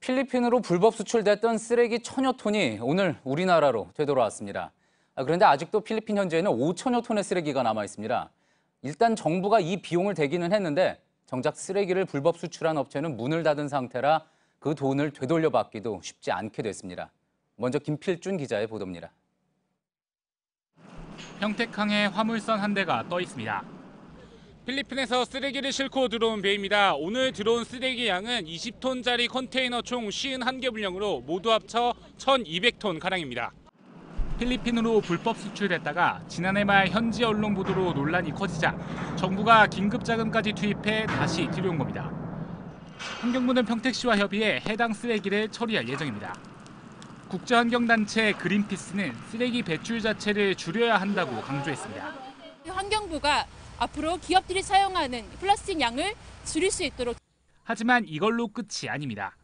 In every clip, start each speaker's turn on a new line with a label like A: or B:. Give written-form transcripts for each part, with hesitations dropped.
A: 필리핀으로 불법 수출됐던 쓰레기 1,000여 톤이 오늘 우리나라로 되돌아왔습니다. 그런데 아직도 필리핀 현지에는 5천여 톤의 쓰레기가 남아 있습니다. 일단 정부가 이 비용을 대기는 했는데 정작 쓰레기를 불법 수출한 업체는 문을 닫은 상태라 그 돈을 되돌려받기도 쉽지 않게 됐습니다. 먼저 김필준 기자의 보도입니다.
B: 평택항에 화물선 한 대가 떠 있습니다. 필리핀에서 쓰레기를 싣고 들어온 배입니다. 오늘 들어온 쓰레기 양은 20톤짜리 컨테이너 총 51개 분량으로 모두 합쳐 1,200톤 가량입니다. 필리핀으로 불법 수출됐다가 지난해 말 현지 언론 보도로 논란이 커지자 정부가 긴급 자금까지 투입해 다시 들여온 겁니다. 환경부는 평택시와 협의해 해당 쓰레기를 처리할 예정입니다. 국제환경단체 그린피스는 쓰레기 배출 자체를 줄여야 한다고 강조했습니다.
C: 환경부가 앞으로 기업들이 사용하는 플라스틱 양을 줄일 수 있도록.
B: 하지만 이걸로 끝이 아닙니다.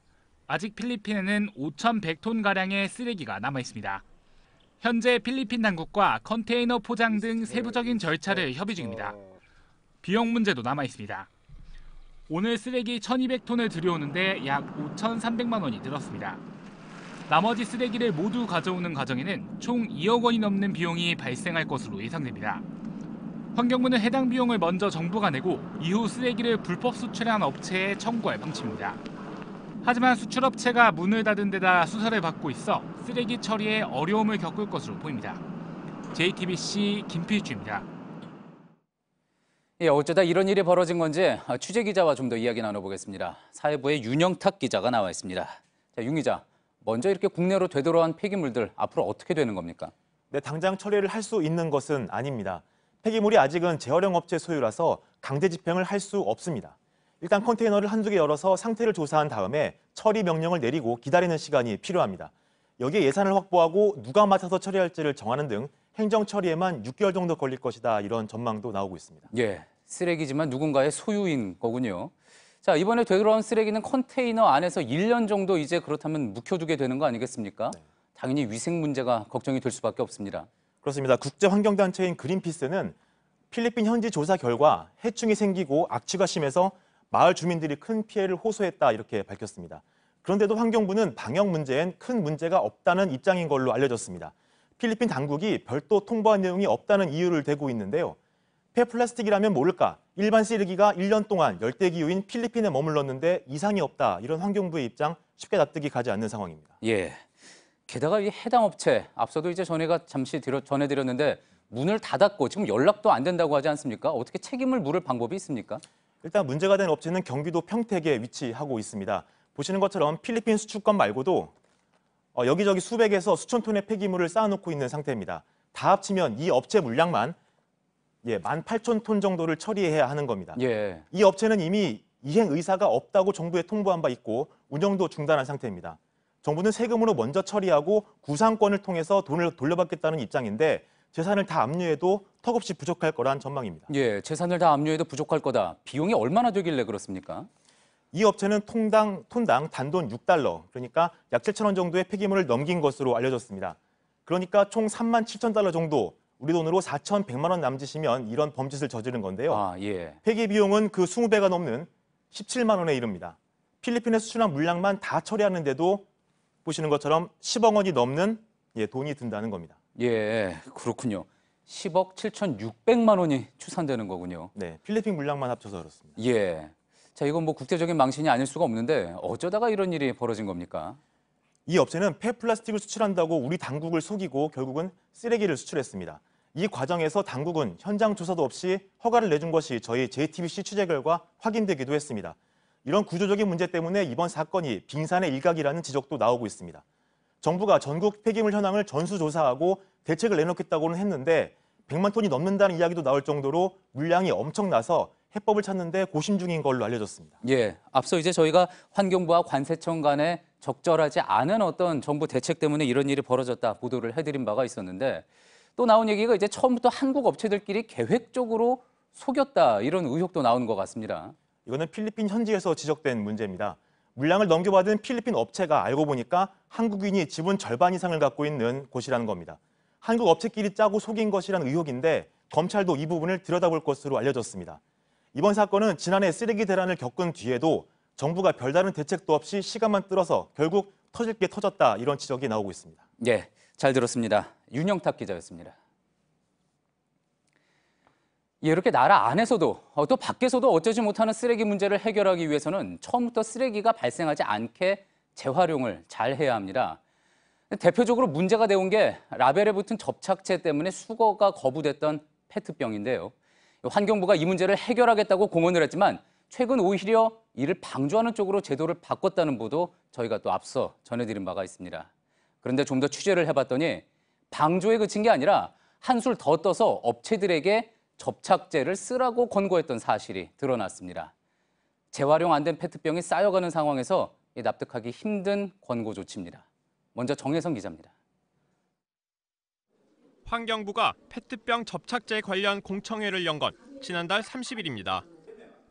B: 아직 필리핀에는 5,100톤가량의 쓰레기가 남아 있습니다. 현재 필리핀 당국과 컨테이너 포장 등 세부적인 절차를 협의 중입니다. 비용 문제도 남아 있습니다. 오늘 쓰레기 1,200톤을 들여오는데 약 5,300만 원이 들었습니다. 나머지 쓰레기를 모두 가져오는 과정에는 총 2억 원이 넘는 비용이 발생할 것으로 예상됩니다. 환경부는 해당 비용을 먼저 정부가 내고 이후 쓰레기를 불법 수출한 업체에 청구할 방침입니다. 하지만 수출업체가 문을 닫은 데다 수사를 받고 있어 쓰레기 처리에 어려움을 겪을 것으로 보입니다. JTBC 김필주입니다.
A: 어쩌다 이런 일이 벌어진 건지 취재 기자와 좀 더 이야기 나눠보겠습니다. 사회부의 윤영탁 기자가 나와 있습니다. 자, 윤 기자, 먼저 이렇게 국내로 되돌아온 폐기물들 앞으로 어떻게 되는 겁니까?
D: 네, 당장 처리를 할 수 있는 것은 아닙니다. 폐기물이 아직은 재활용 업체 소유라서 강제 집행을 할 수 없습니다. 일단 컨테이너를 한두 개 열어서 상태를 조사한 다음에 처리 명령을 내리고 기다리는 시간이 필요합니다. 여기에 예산을 확보하고 누가 맡아서 처리할지를 정하는 등 행정 처리에만 6개월 정도 걸릴 것이다, 이런 전망도 나오고 있습니다.
A: 예, 쓰레기지만 누군가의 소유인 거군요. 자, 이번에 되돌아온 쓰레기는 컨테이너 안에서 1년 정도 이제 그렇다면 묵혀두게 되는 거 아니겠습니까?
D: 네.
A: 당연히 위생 문제가 걱정이 될 수밖에 없습니다.
D: 그렇습니다. 국제환경단체인 그린피스는 필리핀 현지 조사 결과 해충이 생기고 악취가 심해서 마을 주민들이 큰 피해를 호소했다, 이렇게 밝혔습니다. 그런데도 환경부는 방역 문제엔 큰 문제가 없다는 입장인 걸로 알려졌습니다. 필리핀 당국이 별도 통보한 내용이 없다는 이유를 대고 있는데요. 폐플라스틱이라면 모를까? 일반 쓰레기가 1년 동안 열대기후인 필리핀에 머물렀는데 이상이 없다, 이런 환경부의 입장 쉽게 납득이 가지 않는 상황입니다.
A: 예. 게다가 이 해당 업체, 앞서도 이제 전해드렸는데 문을 닫았고 지금 연락도 안 된다고 하지 않습니까? 어떻게 책임을 물을 방법이 있습니까?
D: 일단 문제가 된 업체는 경기도 평택에 위치하고 있습니다. 보시는 것처럼 필리핀 수출권 말고도 여기저기 수백에서 수천 톤의 폐기물을 쌓아놓고 있는 상태입니다. 다 합치면 이 업체 물량만 18,000톤 정도를 처리해야 하는 겁니다.
A: 예.
D: 이 업체는 이미 이행 의사가 없다고 정부에 통보한 바 있고 운영도 중단한 상태입니다. 정부는 세금으로 먼저 처리하고 구상권을 통해서 돈을 돌려받겠다는 입장인데 재산을 다 압류해도 턱없이 부족할 거란 전망입니다.
A: 예, 재산을 다 압류해도 부족할 거다. 비용이 얼마나 되길래 그렇습니까?
D: 이 업체는 톤당 단돈 6달러, 그러니까 약 7,000원 정도의 폐기물을 넘긴 것으로 알려졌습니다. 그러니까 총 37,000달러 정도, 우리 돈으로 4,100만 원 남짓이면 이런 범죄를 저지른 건데요.
A: 아, 예.
D: 폐기 비용은 그 20배가 넘는 17만 원에 이릅니다. 필리핀에 수출한 물량만 다 처리하는데도 보시는 것처럼 10억 원이 넘는 돈이 든다는 겁니다.
A: 예, 그렇군요. 10억 7,600만 원이 추산되는 거군요.
D: 네, 필리핀 물량만 합쳐서 그렇습니다.
A: 예. 자, 이건 뭐 국제적인 망신이 아닐 수가 없는데 어쩌다가 이런 일이 벌어진 겁니까?
D: 이 업체는 폐플라스틱을 수출한다고 우리 당국을 속이고 결국은 쓰레기를 수출했습니다. 이 과정에서 당국은 현장 조사도 없이 허가를 내준 것이 저희 JTBC 취재 결과 확인되기도 했습니다. 이런 구조적인 문제 때문에 이번 사건이 빙산의 일각이라는 지적도 나오고 있습니다. 정부가 전국 폐기물 현황을 전수조사하고 대책을 내놓겠다고는 했는데 100만 톤이 넘는다는 이야기도 나올 정도로 물량이 엄청나서 해법을 찾는데 고심 중인 걸로 알려졌습니다.
A: 예, 앞서 이제 저희가 환경부와 관세청 간에 적절하지 않은 어떤 정부 대책 때문에 이런 일이 벌어졌다 보도를 해드린 바가 있었는데 또 나온 얘기가 이제 처음부터 한국 업체들끼리 계획적으로 속였다, 이런 의혹도 나오는 것 같습니다.
D: 이거는 필리핀 현지에서 지적된 문제입니다. 물량을 넘겨받은 필리핀 업체가 알고 보니까 한국인이 지분 절반 이상을 갖고 있는 곳이라는 겁니다. 한국 업체끼리 짜고 속인 것이라는 의혹인데 검찰도 이 부분을 들여다볼 것으로 알려졌습니다. 이번 사건은 지난해 쓰레기 대란을 겪은 뒤에도 정부가 별다른 대책도 없이 시간만 끌어서 결국 터질 게 터졌다 이런 지적이 나오고 있습니다.
A: 예, 잘 들었습니다. 윤영탁 기자였습니다. 예, 이렇게 나라 안에서도 또 밖에서도 어쩌지 못하는 쓰레기 문제를 해결하기 위해서는 처음부터 쓰레기가 발생하지 않게 재활용을 잘 해야 합니다. 대표적으로 문제가 되온 게 라벨에 붙은 접착제 때문에 수거가 거부됐던 페트병인데요. 환경부가 이 문제를 해결하겠다고 공언을 했지만 최근 오히려 이를 방조하는 쪽으로 제도를 바꿨다는 보도 저희가 또 앞서 전해드린 바가 있습니다. 그런데 좀 더 취재를 해봤더니 방조에 그친 게 아니라 한술 더 떠서 업체들에게 접착제를 쓰라고 권고했던 사실이 드러났습니다. 재활용 안 된 페트병이 쌓여가는 상황에서 납득하기 힘든 권고 조치입니다. 먼저 정혜성 기자입니다.
E: 환경부가 페트병 접착제 관련 공청회를 연 건 지난달 30일입니다.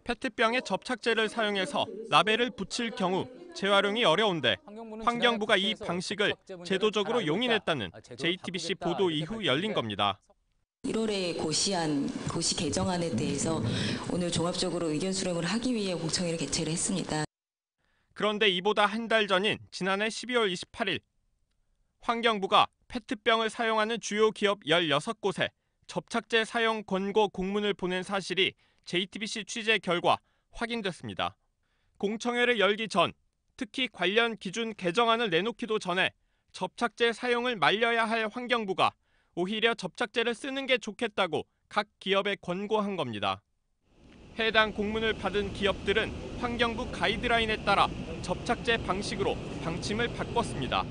E: 페트병에 접착제를 사용해서 라벨을 붙일 경우 재활용이 어려운데 환경부가 이 방식을 제도적으로 용인했다는 JTBC 보도 이후 열린 겁니다.
F: 1월에 고시 개정안에 대해서 오늘 종합적으로 의견 수렴을 하기 위해 공청회를 개최를 했습니다.
E: 그런데 이보다 한 달 전인 지난해 12월 28일 환경부가 페트병을 사용하는 주요 기업 16곳에 접착제 사용 권고 공문을 보낸 사실이 JTBC 취재 결과 확인됐습니다. 공청회를 열기 전 특히 관련 기준 개정안을 내놓기도 전에 접착제 사용을 말려야 할 환경부가 오히려 접착제를 쓰는 게 좋겠다고 각 기업에 권고한 겁니다. 해당 공문을 받은 기업들은 환경부 가이드라인에 따라 접착제 방식으로 방침을 바꿨습니다.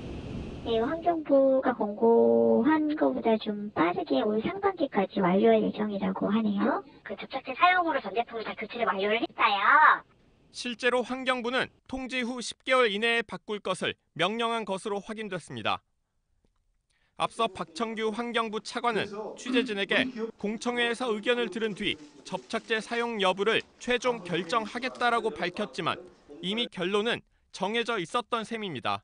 G: 네, 환경부가 권고한 것보다 좀 빠르게 올 상반기까지 완료할 예정이라고 하네요. 그 접착제 사용으로 전 제품을 다 교체를 완료를 했어요.
E: 실제로 환경부는 통지 후 10개월 이내에 바꿀 것을 명령한 것으로 확인됐습니다. 앞서 박청규 환경부 차관은 취재진에게 공청회에서 의견을 들은 뒤 접착제 사용 여부를 최종 결정하겠다라고 밝혔지만 이미 결론은 정해져 있었던 셈입니다.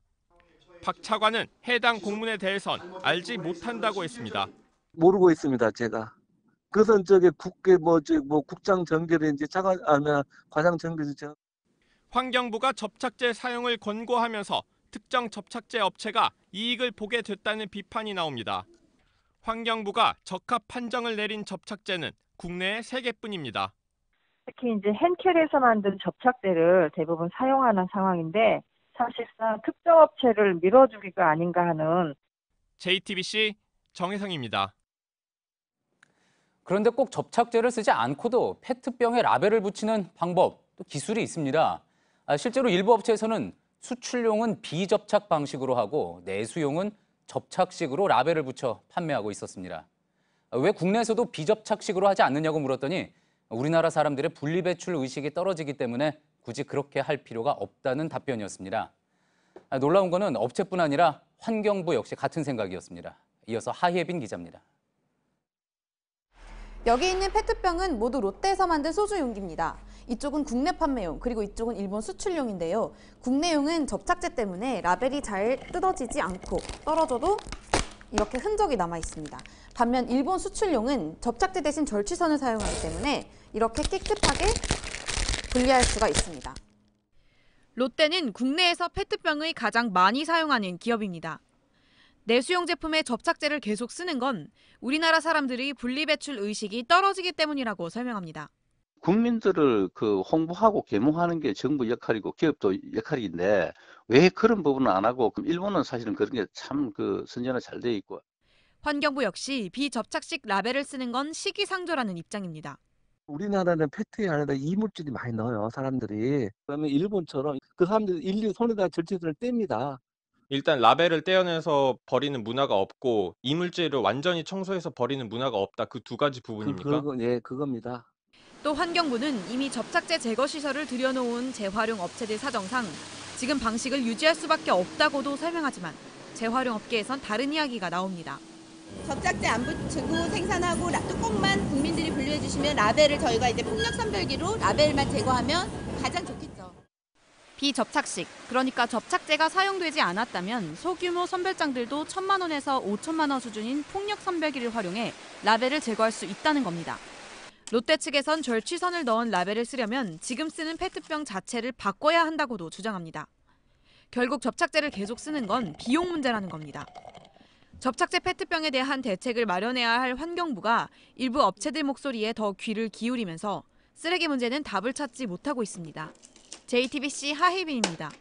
E: 박 차관은 해당 공문에 대해선 알지 못한다고 했습니다.
H: 모르고 있습니다, 제가. 그것은 국장 정결인지 과장 정결인지 제가.
E: 환경부가 접착제 사용을 권고하면서 특정 접착제 업체가 이익을 보게 됐다는 비판이 나옵니다. 환경부가 적합 판정을 내린 접착제는 국내에 3개뿐입니다.
I: 특히 이제 henkel에서 만든 접착제를 대부분 사용하는 상황인데 사실상 특정 업체를 밀어주기가 아닌가 하는.
E: JTBC 정혜성입니다.
A: 그런데 꼭 접착제를 쓰지 않고도 페트병에 라벨을 붙이는 방법, 또 기술이 있습니다. 실제로 일부 업체에서는 수출용은 비접착 방식으로 하고 내수용은 접착식으로 라벨을 붙여 판매하고 있었습니다. 왜 국내에서도 비접착식으로 하지 않느냐고 물었더니 우리나라 사람들의 분리배출 의식이 떨어지기 때문에 굳이 그렇게 할 필요가 없다는 답변이었습니다. 놀라운 거는 업체뿐 아니라 환경부 역시 같은 생각이었습니다. 이어서 하예빈 기자입니다.
J: 여기 있는 페트병은 모두 롯데에서 만든 소주 용기입니다. 이쪽은 국내 판매용, 그리고 이쪽은 일본 수출용인데요. 국내용은 접착제 때문에 라벨이 잘 뜯어지지 않고 떨어져도 이렇게 흔적이 남아 있습니다. 반면 일본 수출용은 접착제 대신 절취선을 사용하기 때문에 이렇게 깨끗하게 분리할 수가 있습니다.
K: 롯데는 국내에서 페트병을 가장 많이 사용하는 기업입니다. 내수용 제품에 접착제를 계속 쓰는 건 우리나라 사람들이 분리배출 의식이 떨어지기 때문이라고 설명합니다.
H: 국민들을 홍보하고 계몽하는 게 정부 역할이고 기업도 역할인데 왜 그런 부분은 안 하고 일본은 사실은 그런 게 참 선전화 잘 돼 있고.
K: 환경부 역시 비접착식 라벨을 쓰는 건 시기상조라는 입장입니다.
H: 우리나라는 페트에 아니라 이물질이 많이 넣어요, 사람들이. 그러면 일본처럼 그 사람들이 일일이 손에다 절취선을 뗍니다.
E: 일단 라벨을 떼어내서 버리는 문화가 없고 이물질을 완전히 청소해서 버리는 문화가 없다. 그 두 가지 부분입니까?
H: 그겁니다.
K: 또 환경부는 이미 접착제 제거 시설을 들여놓은 재활용 업체들 사정상 지금 방식을 유지할 수밖에 없다고도 설명하지만 재활용 업계에선 다른 이야기가 나옵니다.
L: 접착제 안 붙이고 생산하고 뚜껑만 국민들이 분류해 주시면 라벨을 저희가 이제 폭력 선별기로 라벨만 제거하면 가장 좋겠죠.
K: 비접착식, 그러니까 접착제가 사용되지 않았다면 소규모 선별장들도 1,000만 원에서 5천만 원 수준인 폭력 선별기를 활용해 라벨을 제거할 수 있다는 겁니다. 롯데 측에선 절취선을 넣은 라벨을 쓰려면 지금 쓰는 페트병 자체를 바꿔야 한다고도 주장합니다. 결국 접착제를 계속 쓰는 건 비용 문제라는 겁니다. 접착제 페트병에 대한 대책을 마련해야 할 환경부가 일부 업체들 목소리에 더 귀를 기울이면서 쓰레기 문제는 답을 찾지 못하고 있습니다. JTBC 하혜빈입니다.